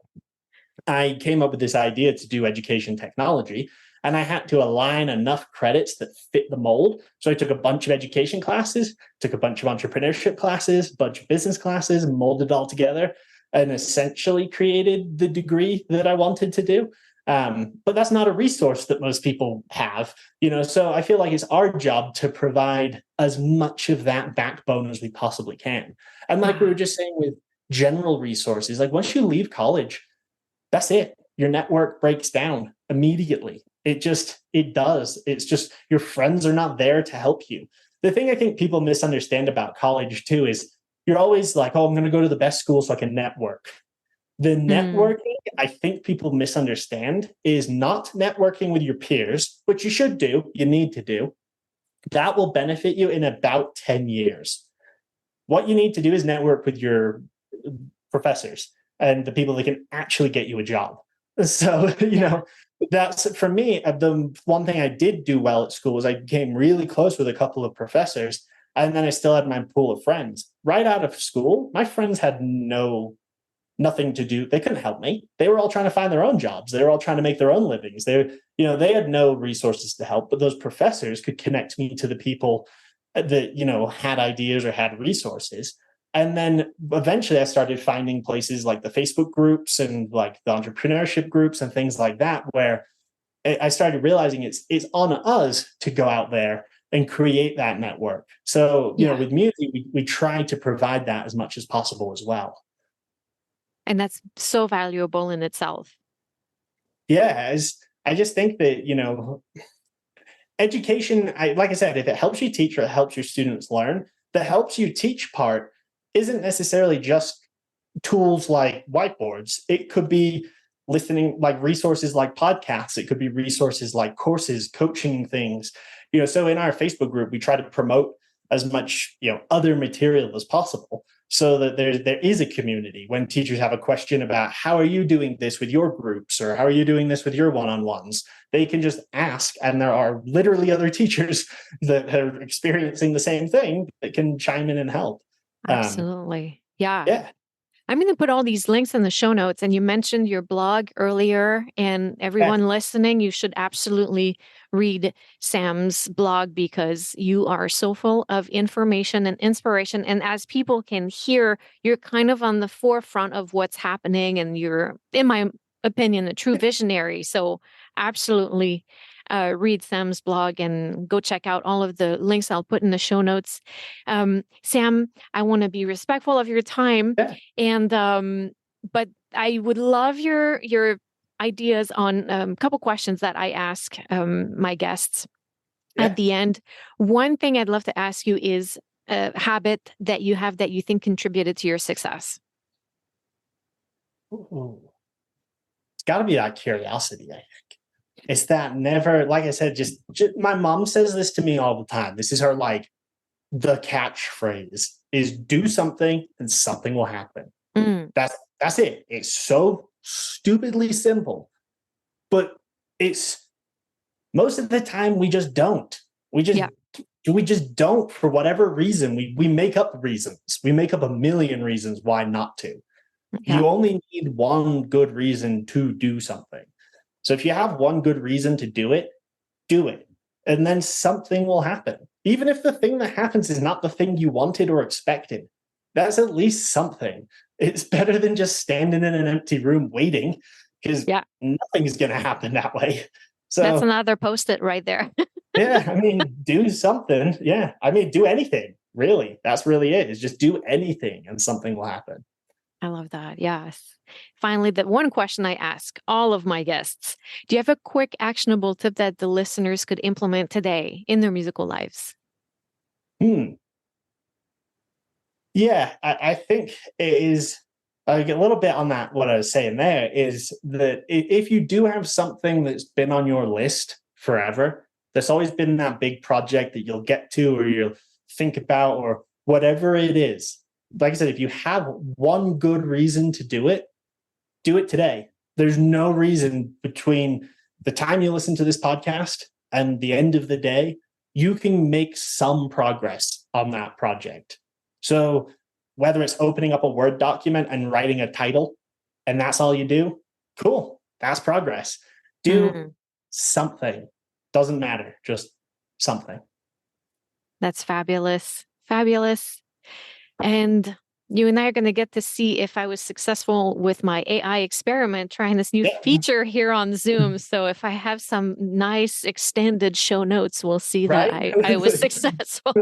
I came up with this idea to do education technology. And I had to align enough credits that fit the mold. So I took a bunch of education classes, took a bunch of entrepreneurship classes, a bunch of business classes, and molded it all together and essentially created the degree that I wanted to do. But that's not a resource that most people have, so I feel like it's our job to provide as much of that backbone as we possibly can. And like we were just saying with general resources, once you leave college, that's it. Your network breaks down immediately. It does. It's just your friends are not there to help you. The thing I think people misunderstand about college too is you're always like, oh, I'm going to go to the best school so I can network. The Mm, networking, I think people misunderstand, is not networking with your peers, which you should do, you need to do. That will benefit you in about 10 years. What you need to do is network with your professors and the people that can actually get you a job. So, yeah. that's for me. The one thing I did do well at school was I became really close with a couple of professors. And then I still had my pool of friends. Right out of school, my friends had nothing to do. They couldn't help me. They were all trying to find their own jobs. They were all trying to make their own livings. They had no resources to help, but those professors could connect me to the people that, had ideas or had resources. And then eventually I started finding places like the Facebook groups and like the entrepreneurship groups and things like that, where I started realizing it's on us to go out there and create that network. So, Yeah. with music, we try to provide that as much as possible as well. And that's so valuable in itself. Yeah, I just think that, education, like I said, if it helps you teach or it helps your students learn, the helps you teach part isn't necessarily just tools like whiteboards. It could be listening, like resources like podcasts. It could be resources like courses, coaching things. So in our Facebook group, we try to promote as much, other material as possible, so that there is a community. When teachers have a question about how are you doing this with your groups, or how are you doing this with your one-on-ones, they can just ask, and there are literally other teachers that are experiencing the same thing that can chime in and help. um Absolutely. Yeah. yeah. I'm going to put all these links in the show notes. And you mentioned your blog earlier, and Yeah. everyone listening, you should absolutely read Sam's blog because you are so full of information and inspiration. And as people can hear, you're kind of on the forefront of what's happening, and you're, in my opinion, a true visionary. So absolutely read Sam's blog and go check out all of the links I'll put in the show notes. Sam, I want to be respectful of your time, Yeah. and but I would love your ideas on a couple questions that I ask my guests at Yeah. the end. One thing I'd love to ask you is a habit that you have that you think contributed to your success. Ooh. It's got to be that curiosity. It's that never, like I said, just my mom says this to me all the time. This is her, like, the catchphrase is do something and something will happen. Mm, That's it. It's so stupidly simple, but it's most of the time we just don't. We just yeah, we just don't, for whatever reason. We make up reasons. We make up a million reasons why not to. yeah, You only need one good reason to do something. So if you have one good reason to do it, do it. And then something will happen. Even if the thing that happens is not the thing you wanted or expected, that's at least something. It's better than just standing in an empty room waiting, because yeah. nothing is going to happen that way. That's So, another post-it right there. yeah, I mean, do something. Yeah. I mean, do anything, really. That's really it, is just do anything and something will happen. I love that. Yes. Finally, the one question I ask all of my guests: do you have a quick, actionable tip that the listeners could implement today in their musical lives? Hmm. Yeah, I think it is, like, a little bit on that. What I was saying there is that if you do have something that's been on your list forever, there's always been that big project that you'll get to or you'll think about or whatever it is. Like I said, if you have one good reason to do it today. There's no reason between the time you listen to this podcast and the end of the day, you can make some progress on that project. So whether it's opening up a Word document and writing a title, and that's all you do, cool. That's progress. Do Mm, something. Doesn't matter. Just something. that's fabulous. Fabulous. And You and I are going to get to see if I was successful with my AI experiment trying this new Yeah. feature here on Zoom. So if I have some nice extended show notes, we'll see that Right. I was successful.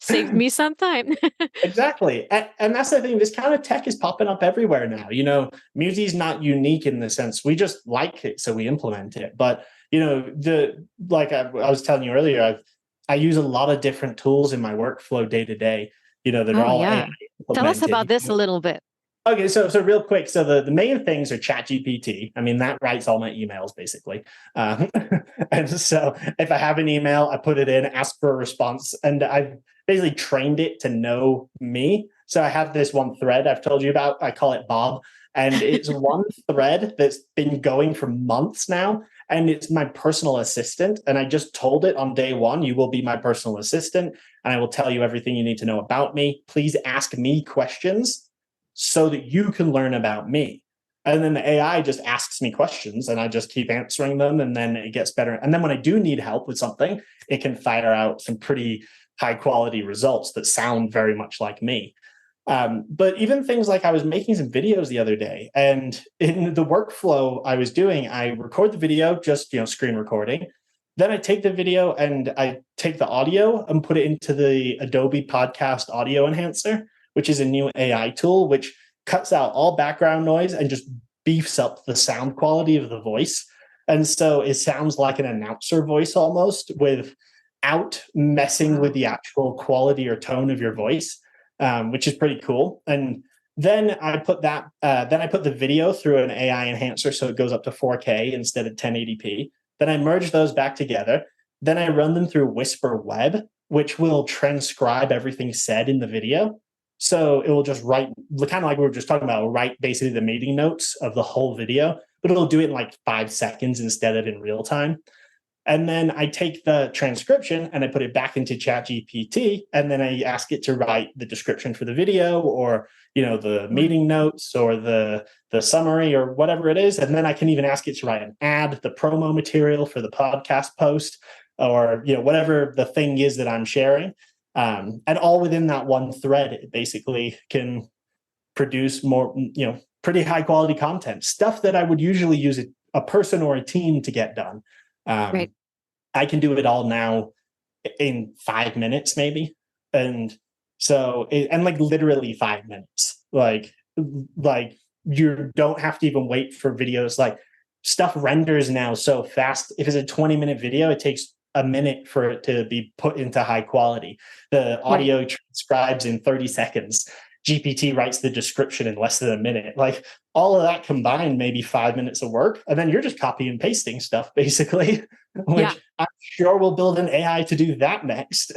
Saved me some time. Exactly. And that's the thing. This kind of tech is popping up everywhere now. Muzi is not unique in the sense we just like it, so we implement it. But, like I was telling you earlier, I use a lot of different tools in my workflow day to day, that are Oh, all AI yeah. Tell us about implemented. this a little bit. Okay, so real quick, so the main things are ChatGPT. I mean, that writes all my emails basically, and so if I have an email, I put it in, ask for a response, and I've basically trained it to know me. So I have this one thread I've told you about. I call it Bob, and it's one thread that's been going for months now, and it's my personal assistant. And I just told it on day one, you will be my personal assistant, and I will tell you everything you need to know about me. Please ask me questions so that you can learn about me. And then the AI just asks me questions and I just keep answering them. And then it gets better. And then when I do need help with something, it can fire out some pretty high quality results that sound very much like me. But even things like I was making some videos the other day, and in the workflow I was doing, I record the video, just screen recording. Then I take the video and I take the audio and put it into the Adobe Podcast Audio Enhancer, which is a new AI tool which cuts out all background noise and just beefs up the sound quality of the voice. And so it sounds like an announcer voice almost, without messing with the actual quality or tone of your voice, which is pretty cool. And then I put the video through an AI enhancer so it goes up to 4K instead of 1080p. Then I merge those back together. Then I run them through Whisper Web, which will transcribe everything said in the video. So it will just write, kind of like we were just talking about, write basically the meeting notes of the whole video, but it'll do it in like 5 seconds instead of in real time. And then I take the transcription and I put it back into ChatGPT, and then I ask it to write the description for the video, or the meeting notes, or the summary, or whatever it is. And then I can even ask it to write an ad, the promo material for the podcast post, or whatever the thing is that I'm sharing. And all within that one thread, it basically can produce more, pretty high quality content, stuff that I would usually use a person or a team to get done. Right. I can do it all now in 5 minutes, maybe. And so, and like literally 5 minutes, like you don't have to even wait for videos. Like, stuff renders now so fast. If it's a 20-minute video, it takes a minute for it to be put into high quality. The audio transcribes in 30 seconds. GPT writes the description in less than a minute. Like, all of that combined, maybe 5 minutes of work. And then you're just copy and pasting stuff, basically, which I'm sure we'll build an AI to do that next.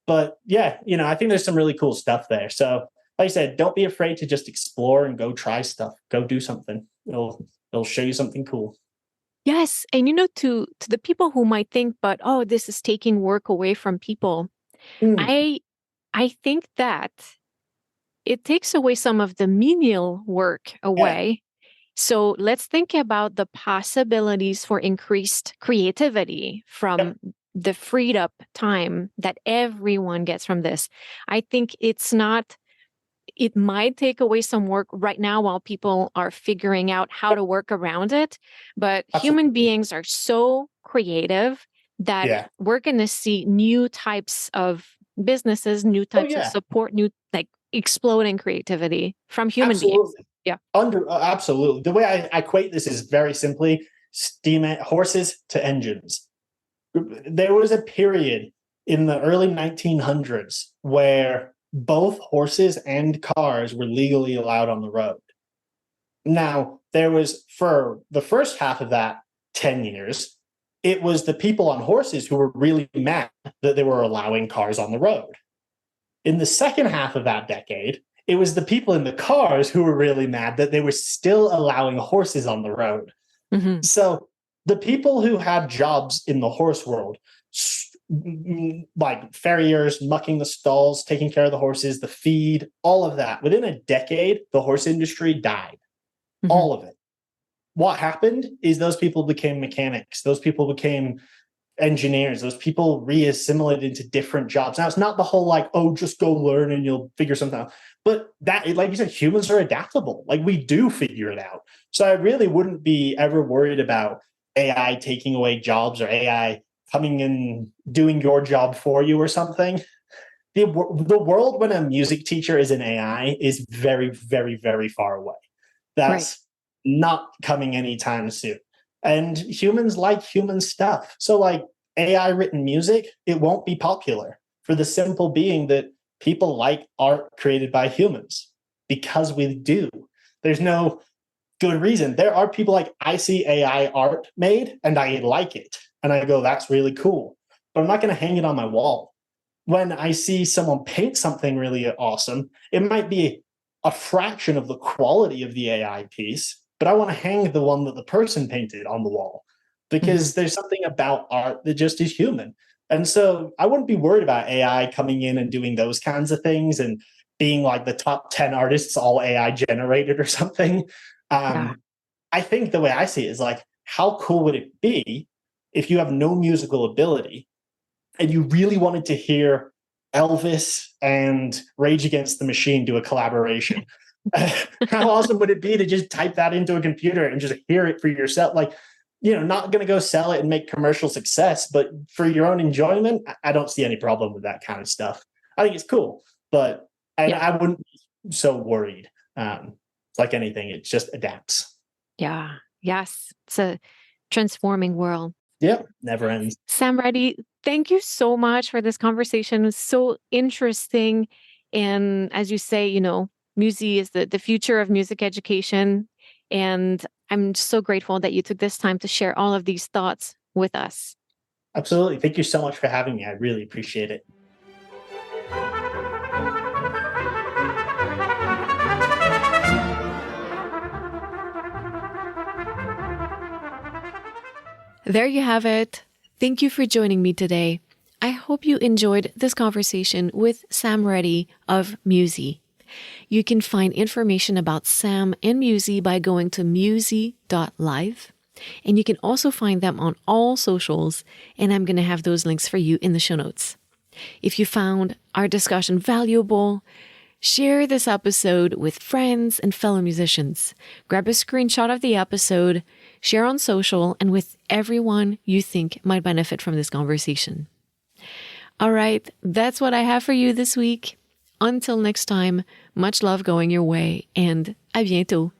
But yeah, I think there's some really cool stuff there. So like I said, don't be afraid to just explore and go try stuff. Go do something. It'll show you something cool. Yes. And to the people who might think, but this is taking work away from people. I think that it takes away some of the menial work away. Yeah. So let's think about the possibilities for increased creativity from the freed up time that everyone gets from this. I think it might take away some work right now while people are figuring out how to work around it. But human beings are so creative that we're going to see new types of businesses, new types of support, new exploding creativity from human beings. Yeah. Absolutely. The way I equate this is very simply horses to engines. There was a period in the early 1900s where both horses and cars were legally allowed on the road. Now, there was, for the first half of that 10 years, it was the people on horses who were really mad that they were allowing cars on the road. In the second half of that decade, it was the people in the cars who were really mad that they were still allowing horses on the road. Mm-hmm. So the people who had jobs in the horse world, like farriers, mucking the stalls, taking care of the horses, the feed, all of that, within a decade, the horse industry died. Mm-hmm. All of it. What happened is those people became mechanics. Those people became engineers, those people re-assimilate into different jobs. Now, it's not the whole like, oh, just go learn and you'll figure something out. But that, like you said, humans are adaptable. Like we do figure it out. So I really wouldn't be ever worried about AI taking away jobs or AI coming in doing your job for you or something. The world when a music teacher is an AI is very, very, very far away. That's not coming anytime soon. And humans like human stuff. So like AI written music, it won't be popular for the simple being that people like art created by humans because we do. There's no good reason. There are people like, I see AI art made and I like it. And I go, that's really cool. But I'm not going to hang it on my wall. When I see someone paint something really awesome, it might be a fraction of the quality of the AI piece, but I want to hang the one that the person painted on the wall because there's something about art that just is human. And so I wouldn't be worried about AI coming in and doing those kinds of things and being like the top 10 artists all AI generated or something. I think the way I see it is like, how cool would it be if you have no musical ability and you really wanted to hear Elvis and Rage Against the Machine do a collaboration? How awesome would it be to just type that into a computer and just hear it for yourself? Like, not going to go sell it and make commercial success, but for your own enjoyment, I don't see any problem with that kind of stuff. I think it's cool, but I wouldn't be so worried. It's like anything, it just adapts. Yeah. Yes. It's a transforming world. Yeah. Never ends. Sam Reti, thank you so much for this conversation. It was so interesting. And as you say, Muzie is the future of music education. And I'm so grateful that you took this time to share all of these thoughts with us. Absolutely. Thank you so much for having me. I really appreciate it. There you have it. Thank you for joining me today. I hope you enjoyed this conversation with Sam Reti of Muzie. You can find information about Sam and Muzie by going to muzie.live. And you can also find them on all socials, and I'm going to have those links for you in the show notes. If you found our discussion valuable, share this episode with friends and fellow musicians. Grab a screenshot of the episode, share on social, and with everyone you think might benefit from this conversation. All right, that's what I have for you this week. Until next time, much love going your way, and à bientôt.